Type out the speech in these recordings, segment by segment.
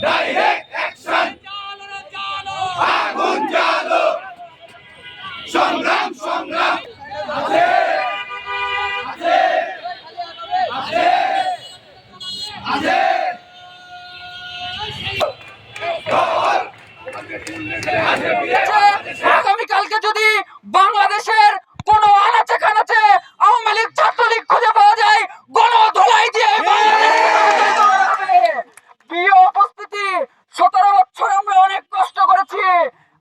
Direct action, আগুন জ্বালো, সংগ্রাম সংগ্রাম আছে আছে আছে আছে আগামীকালকে যদি বাংলাদেশের কোন আনাচে কানাচে আওয়ামী লীগ ছাত্রলীগ খুঁজে পাওয়া যায়, গণধোলাই দিয়ে প্রিয় উপস্থিতি, 17 বছর আমরা অনেক কষ্ট করেছি।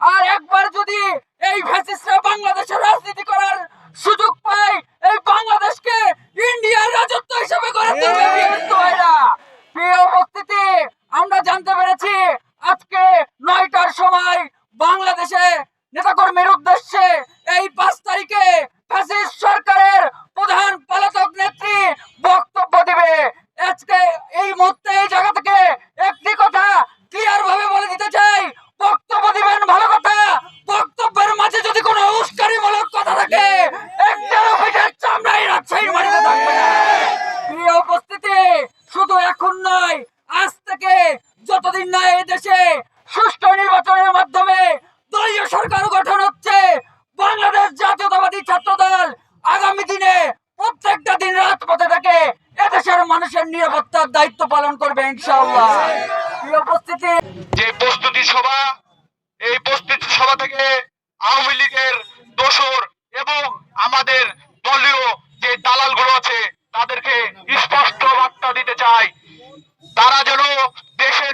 আর একবার যদি এই ফ্যাসিস্টরা বাংলাদেশের রাজনীতি করার সুযোগ পায়, এই বাংলাদেশকে ইন্ডিয়ার রাজত্ব হিসেবে গড়ে তুলবে। প্রিয় উপস্থিতি, আমরা জানতে পেরেছি আজকে 9টার সময় বাংলাদেশে নেতাকর্মীর উদ্দেশ্যে এই 5 তারিখে ফ্যাসিস্ট সরকারের প্রধান পলাতক নেত্রী বক্তব্য দিবে। আজকে এই মুহূর্তে এই জায়গা থেকে একটি কথা ক্লিয়ার ভাবে বলে দিতে চাই, বক্তব্য দিবেন ভালো কথা, বক্তব্যের মাঝে যদি কোনো উস্কানিমূলক কথা থাকে, একটারও পিঠের চামড়াই রাজশাহীর মাটিতে থাকবে না। প্রিয় উপস্থিতি, শুধু এখন নয়, আজ থেকে যতদিন না এই দেশে সুষ্ঠু নির্বাচনের মাধ্যমে দলীয় সরকার গঠন হচ্ছে, বাংলাদেশ জাতীয়তাবাদী ছাত্রদল আগামী দিনে প্রত্যেকটা দিন রাজপথে থেকে এদেশের মানুষের নিরাপত্তার দায়িত্ব পালন করবে ইনশাআল্লাহ। প্রিয় উপস্থিতি, যে প্রস্তুতি সভা, এই প্রস্তুতি সভা থেকে আওয়ামী লীগের দোসর এবং আমাদের দলীয় যে দালালগুলো আছে তাদেরকে স্পষ্ট বার্তা দিতে চাই, তারা যেন দেশের